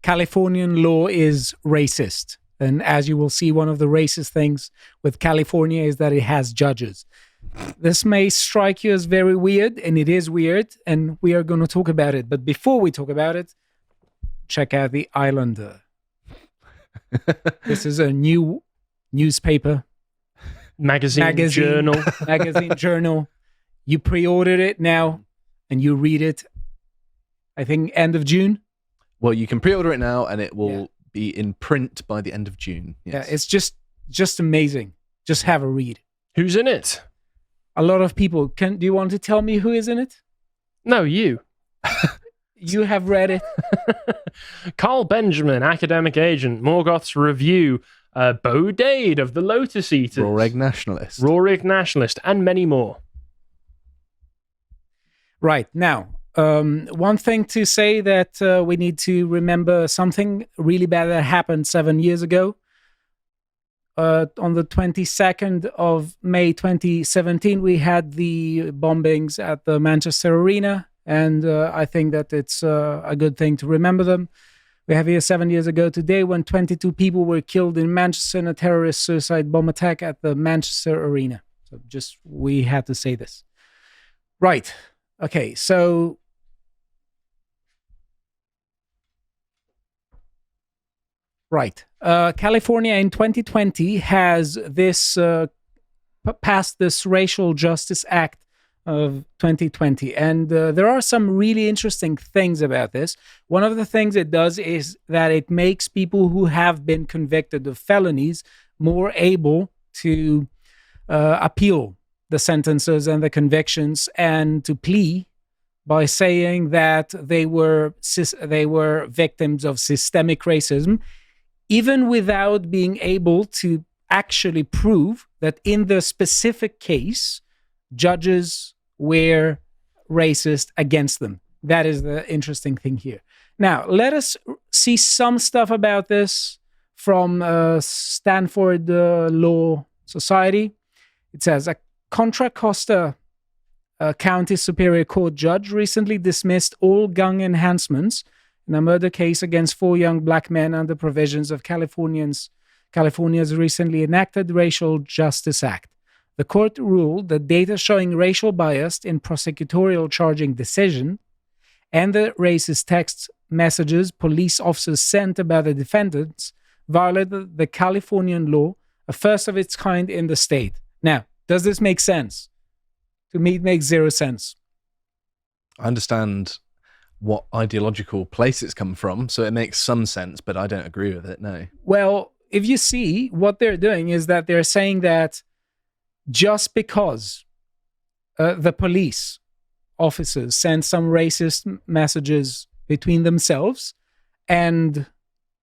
Californian law is racist. And as you will see, one of the racist things with California is that it has judges. This may strike you as very weird, and it is weird, and we are going to talk about it. But before we talk about it, check out The Islander. This is a new newspaper. Magazine journal. You pre-ordered it now, and you read it, I think, end of June. Well, you can pre-order it now, and it will be in print by the end of June. Yes. Yeah, it's just amazing. Just have a read. Who's in it? A lot of people. Do you want to tell me who is in it? No, you. You have read it. Carl Benjamin, academic agent, Morgoth's Review, Bo Dade of the Lotus Eaters, Rorig Nationalist, and many more. Right. Now, one thing to say that we need to remember something really bad that happened 7 years ago. On the 22nd of May 2017, we had the bombings at the Manchester Arena, and I think that it's a good thing to remember them. We have here 7 years ago today when 22 people were killed in Manchester in a terrorist suicide bomb attack at the Manchester Arena. So we had to say this. Right. Okay, so... Right. California in 2020 has passed this Racial Justice Act of 2020. And there are some really interesting things about this. One of the things it does is that it makes people who have been convicted of felonies more able to appeal the sentences and the convictions and to plea by saying that they were victims of systemic racism, even without being able to actually prove that in the specific case, judges were racist against them. That is the interesting thing here. Now, let us see some stuff about this from Stanford Law Society. It says, a Contra Costa County Superior Court judge recently dismissed all gun enhancements in a murder case against 4 young black men under provisions of California's recently enacted Racial Justice Act. The court ruled that data showing racial bias in prosecutorial charging decision and the racist text messages police officers sent about the defendants violated the Californian law, a first of its kind in the state. Now, does this make sense? To me, it makes zero sense. I understand what ideological place it's come from, so it makes some sense, but I don't agree with it, no. Well, if you see, what they're doing is that they're saying that just because the police officers sent some racist messages between themselves and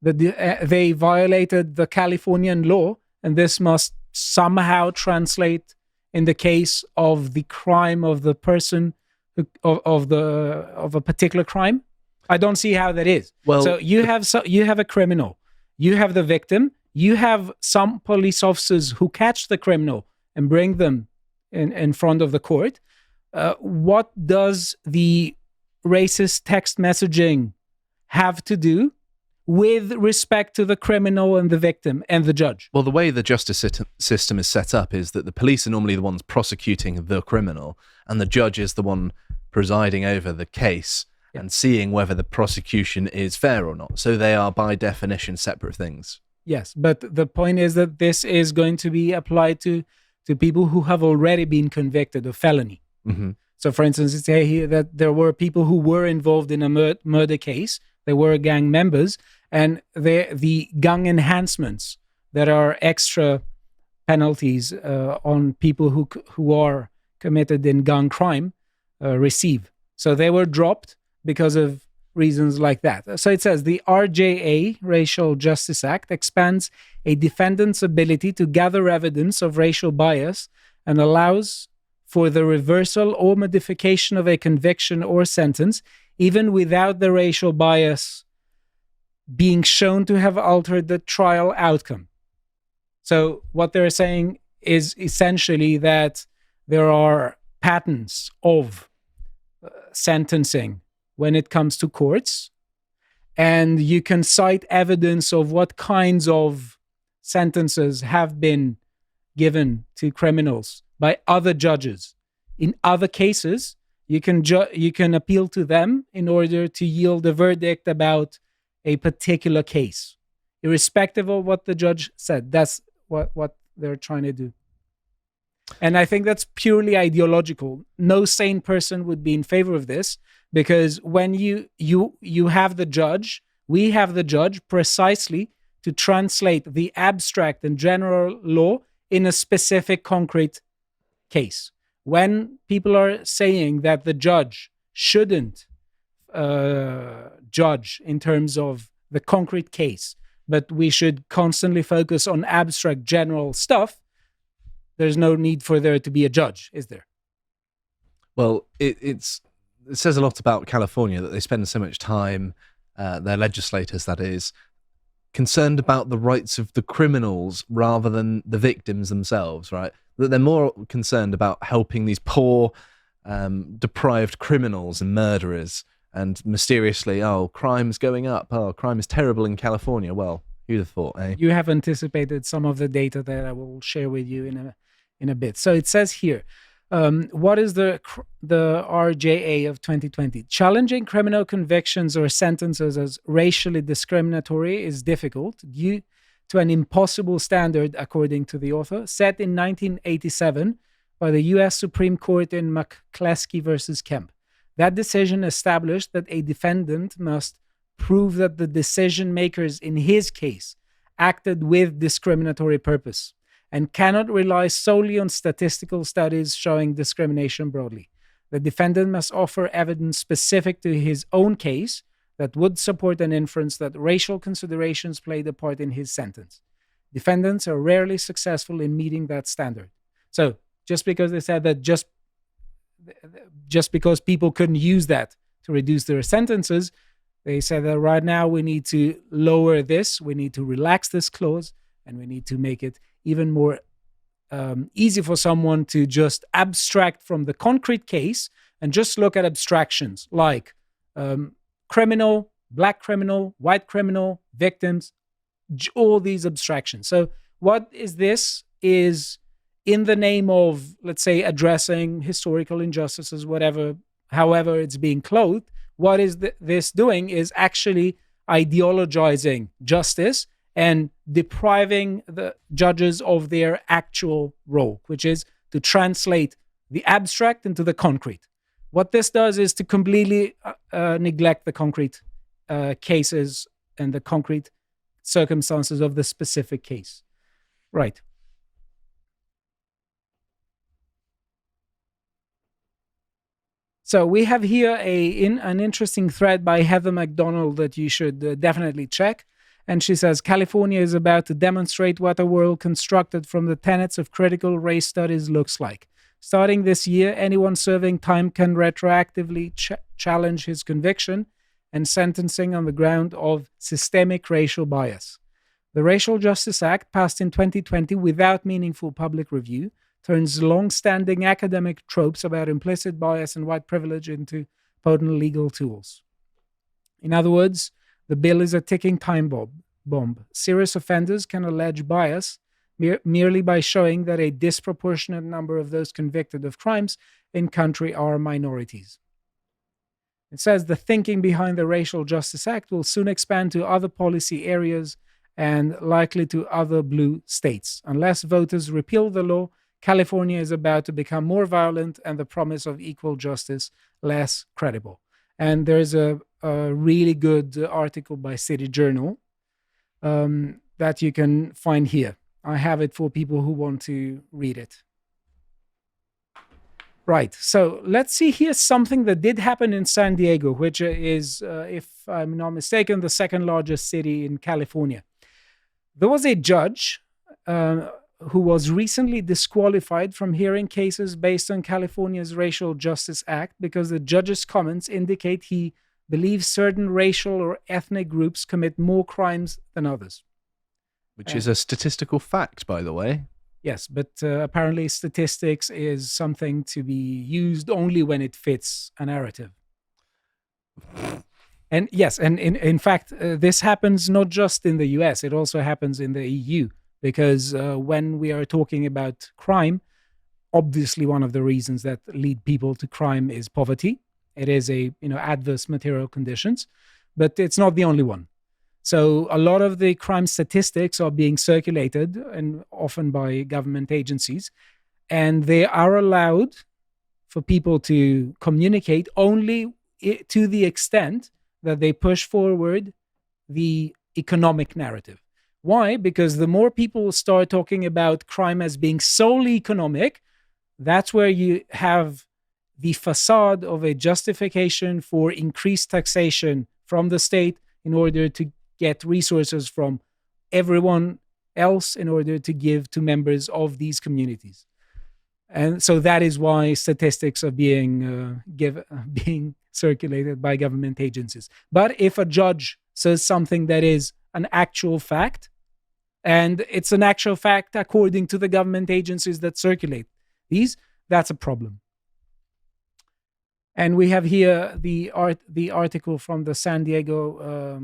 they violated the Californian law, and this must somehow translate in the case of the crime of the person of a particular crime. I don't see how that is. Well, so you have a criminal, you have the victim, you have some police officers who catch the criminal and bring them in front of the court. What does the racist text messaging have to do with respect to the criminal and the victim and the judge? Well, the way the justice system is set up is that the police are normally the ones prosecuting the criminal, and the judge is the one presiding over the case and seeing whether the prosecution is fair or not. So they are, by definition, separate things. Yes, but the point is that this is going to be applied to people who have already been convicted of felony. Mm-hmm. So, for instance, it's here that there were people who were involved in a murder case. They were gang members, and the gang enhancements that are extra penalties on people who are committed in gang crime receive. So they were dropped because of reasons like that. So it says the RJA, Racial Justice Act, expands a defendant's ability to gather evidence of racial bias and allows for the reversal or modification of a conviction or sentence, even without the racial bias being shown to have altered the trial outcome. So what they're saying is essentially that there are patterns of sentencing when it comes to courts, and you can cite evidence of what kinds of sentences have been given to criminals by other judges in other cases, you can appeal to them in order to yield a verdict about a particular case, irrespective of what the judge said. That's what they're trying to do. And I think that's purely ideological. No sane person would be in favor of this, because when you have the judge, we have the judge precisely to translate the abstract and general law in a specific concrete case. When people are saying that the judge shouldn't judge in terms of the concrete case, but we should constantly focus on abstract general stuff, there's no need for there to be a judge, is there? Well, it says a lot about California that they spend so much time, their legislators, that is, concerned about the rights of the criminals rather than the victims themselves, right? That they're more concerned about helping these poor, deprived criminals and murderers, and mysteriously, oh, crime's going up. Oh, crime is terrible in California. Well, who'd have thought, eh? You have anticipated some of the data that I will share with you in a bit. So it says here, what is the RJA of 2020? Challenging criminal convictions or sentences as racially discriminatory is difficult due to an impossible standard, according to the author, set in 1987 by the U.S. Supreme Court in McCleskey versus Kemp. That decision established that a defendant must prove that the decision makers in his case acted with discriminatory purpose and cannot rely solely on statistical studies showing discrimination broadly. The defendant must offer evidence specific to his own case that would support an inference that racial considerations played a part in his sentence. Defendants are rarely successful in meeting that standard. So just because they said that just because people couldn't use that to reduce their sentences, they said that right now we need to lower this, we need to relax this clause, and we need to make it even more easy for someone to just abstract from the concrete case and just look at abstractions like criminal, black criminal, white criminal, victims, all these abstractions. So what is this is in the name of, let's say, addressing historical injustices, however it's being clothed, what is this doing is actually ideologizing justice and depriving the judges of their actual role, which is to translate the abstract into the concrete. What this does is to completely neglect the concrete cases and the concrete circumstances of the specific case. Right. So we have here an interesting thread by Heather McDonald that you should definitely check. And she says, California is about to demonstrate what a world constructed from the tenets of critical race studies looks like. Starting this year, anyone serving time can retroactively challenge his conviction and sentencing on the ground of systemic racial bias. The Racial Justice Act, passed in 2020 without meaningful public review, turns long-standing academic tropes about implicit bias and white privilege into potent legal tools. In other words, the bill is a ticking time bomb. Serious offenders can allege bias merely by showing that a disproportionate number of those convicted of crimes in country are minorities. It says the thinking behind the Racial Justice Act will soon expand to other policy areas and likely to other blue states. Unless voters repeal the law, California is about to become more violent and the promise of equal justice less credible. And there's a really good article by City Journal that you can find here. I have it for people who want to read it. Right, so let's see here something that did happen in San Diego, which is, if I'm not mistaken, the second largest city in California. There was a judge who was recently disqualified from hearing cases based on California's Racial Justice Act because the judge's comments indicate he believes certain racial or ethnic groups commit more crimes than others. Which is a statistical fact, by the way. Yes, but apparently statistics is something to be used only when it fits a narrative. And yes, and in fact, this happens not just in the US, it also happens in the EU, because when we are talking about crime, obviously one of the reasons that lead people to crime is poverty. It is adverse material conditions, but it's not the only one. So a lot of the crime statistics are being circulated, and often by government agencies, and they are allowed for people to communicate only to the extent that they push forward the economic narrative. Why? Because the more people start talking about crime as being solely economic, that's where you have the facade of a justification for increased taxation from the state in order to get resources from everyone else in order to give to members of these communities. And so that is why statistics are being being circulated by government agencies. But if a judge says something that is an actual fact, and it's an actual fact according to the government agencies that circulate these, that's a problem. And we have here the article from the San Diego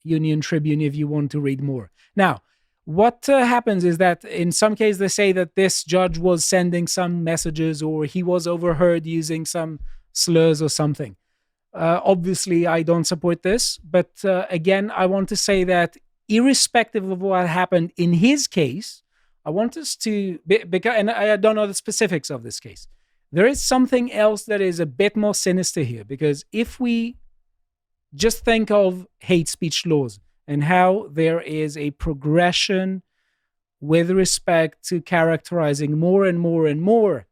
Union Tribune if you want to read more. Now, what happens is that in some cases they say that this judge was sending some messages or he was overheard using some slurs or something. Obviously, I don't support this. But again, I want to say that irrespective of what happened in his case, I want us to, because, and I don't know the specifics of this case, there is something else that is a bit more sinister here. Because if we just think of hate speech laws and how there is a progression with respect to characterizing more and more and more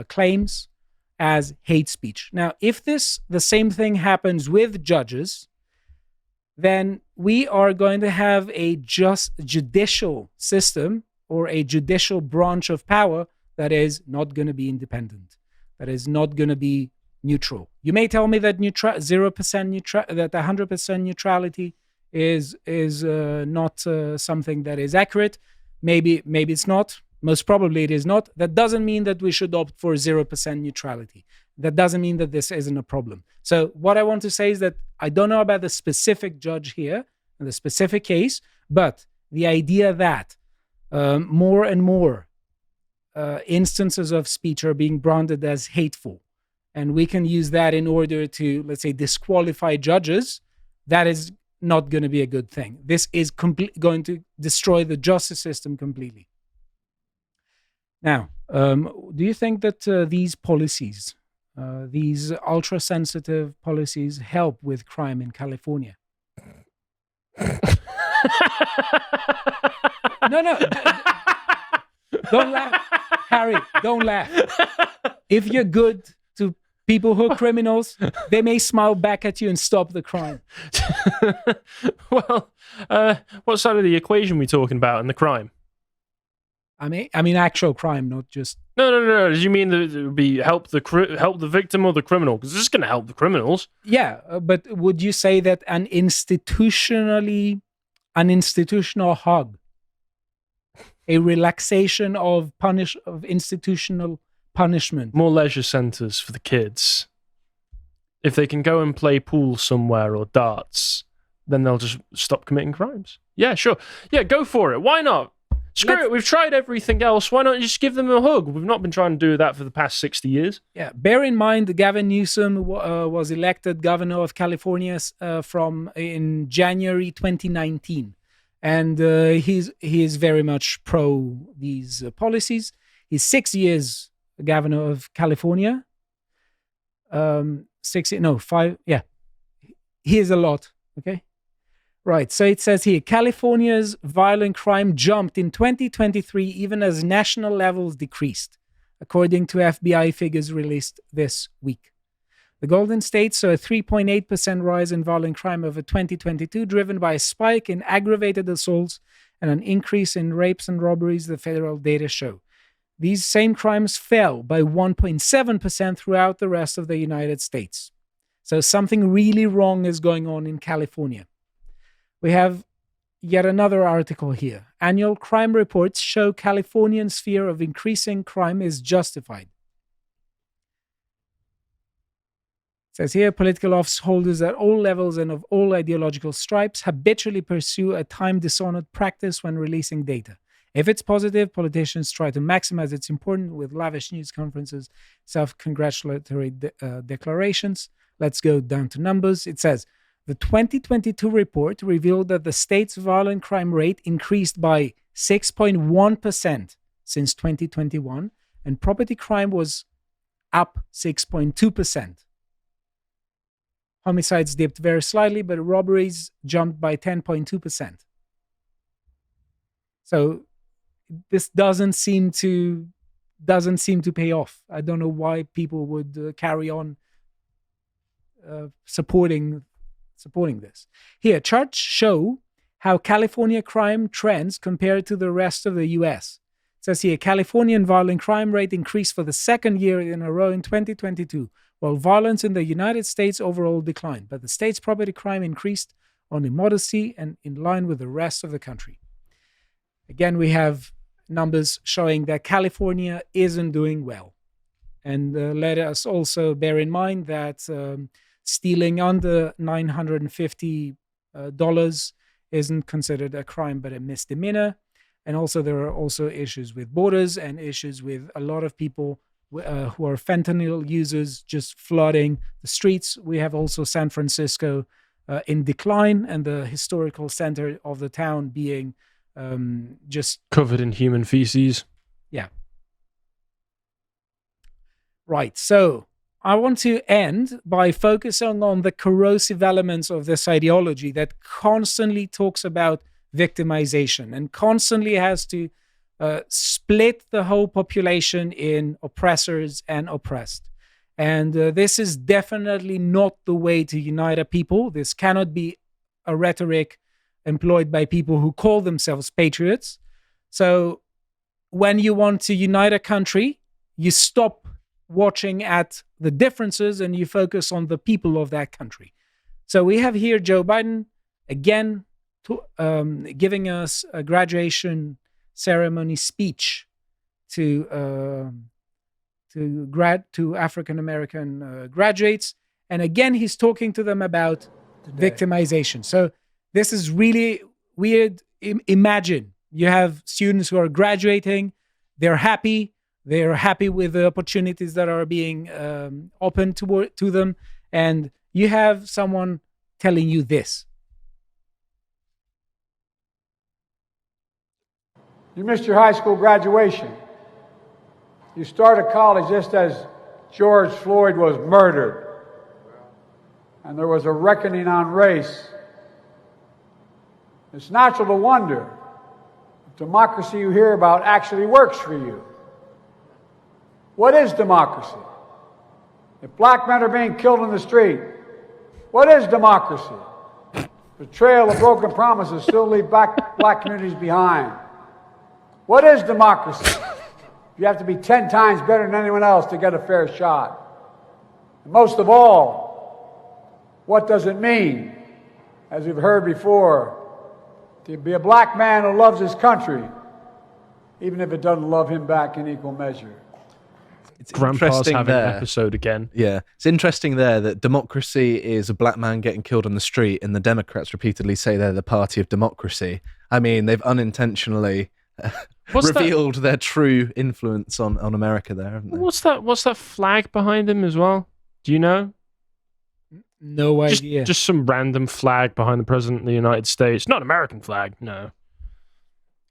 claims as hate speech. Now, if the same thing happens with judges, then we are going to have a just judicial system or a judicial branch of power that is not going to be independent, that is not going to be neutral. You may tell me that 0% that 100% neutrality is not something that is accurate. Maybe it's not. Most probably it is not. That doesn't mean that we should opt for 0% neutrality. That doesn't mean that this isn't a problem. So what I want to say is that I don't know about the specific judge here and the specific case, but the idea that more and more instances of speech are being branded as hateful, and we can use that in order to, let's say, disqualify judges, that is not going to be a good thing. This is going to destroy the justice system completely. Now, do you think that these policies, these ultra-sensitive policies, help with crime in California? No. Don't laugh. Harry, don't laugh. If you're good to people who are criminals, they may smile back at you and stop the crime. Well, what side of the equation are we talking about in the crime? I mean actual crime, not just... No. Do you mean that it would be help the victim or the criminal? Because this is going to help the criminals. Yeah, but would you say that an institutional hug, a relaxation of institutional punishment, more leisure centers for the kids, if they can go and play pool somewhere or darts, then they'll just stop committing crimes? Yeah, sure. Yeah, go for it. Why not? Screw it, we've tried everything else. Why not just give them a hug? We've not been trying to do that for the past 60 years. Yeah, bear in mind that Gavin Newsom was elected governor of California in January 2019. And he is very much pro these policies. He's 6 years governor of California. 5, yeah. He is a lot, okay? Right, so it says here, California's violent crime jumped in 2023 even as national levels decreased, according to FBI figures released this week. The Golden State saw a 3.8% rise in violent crime over 2022, driven by a spike in aggravated assaults and an increase in rapes and robberies, the federal data show. These same crimes fell by 1.7% throughout the rest of the United States. So something really wrong is going on in California. We have yet another article here. Annual crime reports show Californians' fear of increasing crime is justified. says here, political office holders at all levels and of all ideological stripes habitually pursue a time-dishonored practice when releasing data. If it's positive, politicians try to maximize its importance with lavish news conferences, self-congratulatory declarations. Let's go down to numbers. It says, the 2022 report revealed that the state's violent crime rate increased by 6.1% since 2021, and property crime was up 6.2%. Homicides dipped very slightly, but robberies jumped by 10.2%. So this doesn't seem to pay off. I don't know why people would carry on supporting this. Here, charts show how California crime trends compare to the rest of the U.S. It says here, Californian violent crime rate increased for the second year in a row in 2022, while violence in the United States overall declined. But the state's property crime increased only modestly and in line with the rest of the country. Again, we have numbers showing that California isn't doing well. And let us also bear in mind that stealing under $950 isn't considered a crime but a misdemeanor. And also there are also issues with borders and issues with a lot of people who are fentanyl users just flooding the streets. We have also San Francisco in decline, and the historical center of the town being just covered in human feces. Yeah. Right. So I want to end by focusing on the corrosive elements of this ideology that constantly talks about victimization and constantly has to split the whole population in oppressors and oppressed. And this is definitely not the way to unite a people. This cannot be a rhetoric employed by people who call themselves patriots. So when you want to unite a country, you stop watching at the differences and you focus on the people of that country. So we have here Joe Biden again giving us a graduation ceremony speech to African American graduates, and again he's talking to them about victimization. So this is really weird. Imagine you have students who are graduating, they're happy with the opportunities that are being opened to them, and you have someone telling you this. You missed your high school graduation. You started college just as George Floyd was murdered. And there was a reckoning on race. It's natural to wonder if democracy you hear about actually works for you. What is democracy? If black men are being killed in the street, what is democracy? The trail of broken promises still leave black communities behind. What is democracy? You have to be 10 times better than anyone else to get a fair shot. And most of all, what does it mean, as we've heard before, to be a black man who loves his country, even if it doesn't love him back in equal measure? It's Grandpa's interesting having there. an episode again. Yeah, it's interesting there that democracy is a black man getting killed on the street, and the Democrats repeatedly say they're the party of democracy. I mean, they've unintentionally revealed their true influence on America there, haven't they? What's that flag behind him as well? Do you know? No idea. Just some random flag behind the President of the United States. Not an American flag, no.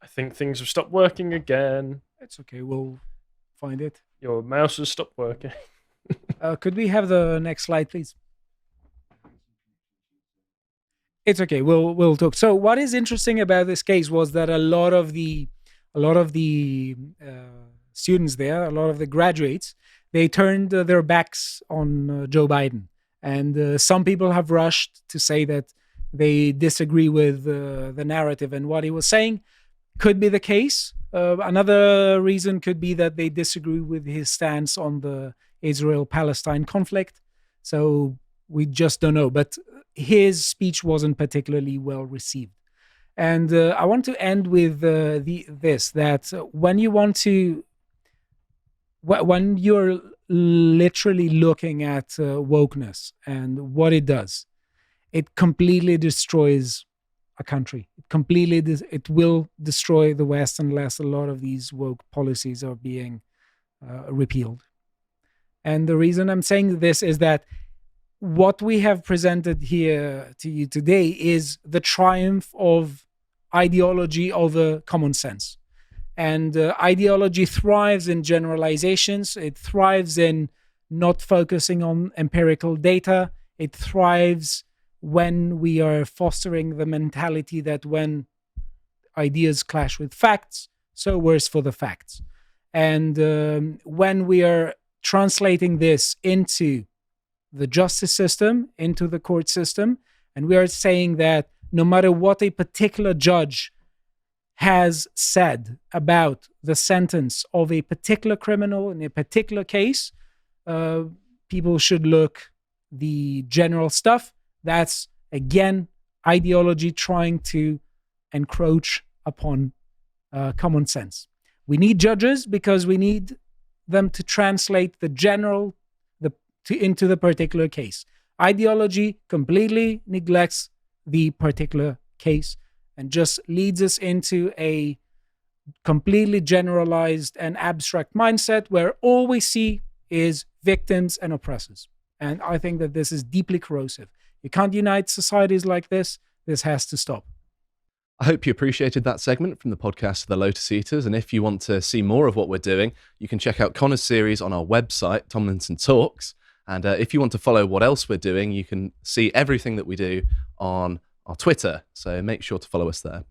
I think things have stopped working again. It's okay, we'll find it. Your mouse has stopped working. Could we have the next slide, please? It's okay. We'll talk. So, what is interesting about this case was that a lot of the students there, a lot of the graduates, they turned their backs on Joe Biden, and some people have rushed to say that they disagree with the narrative and what he was saying. Could be the case. Another reason could be that they disagree with his stance on the Israel-Palestine conflict. So we just don't know. But his speech wasn't particularly well received. And I want to end with this, that when you're literally looking at wokeness and what it does. It completely destroys a country. It will destroy the West unless a lot of these woke policies are being repealed. And the reason I'm saying this is that what we have presented here to you today is the triumph of ideology over common sense. And ideology thrives in generalizations. It thrives in not focusing on empirical data. It thrives when we are fostering the mentality that when ideas clash with facts, so worse for the facts. And when we are translating this into the justice system, into the court system, and we are saying that no matter what a particular judge has said about the sentence of a particular criminal in a particular case, people should look the general stuff. That's, again, ideology trying to encroach upon common sense. We need judges because we need them to translate the general into the particular case. Ideology completely neglects the particular case and just leads us into a completely generalized and abstract mindset where all we see is victims and oppressors. And I think that this is deeply corrosive. You can't unite societies like this. This has to stop. I hope you appreciated that segment from the podcast The Lotus Eaters. And if you want to see more of what we're doing, you can check out Connor's series on our website, Tomlinson Talks. And if you want to follow what else we're doing, you can see everything that we do on our Twitter. So make sure to follow us there.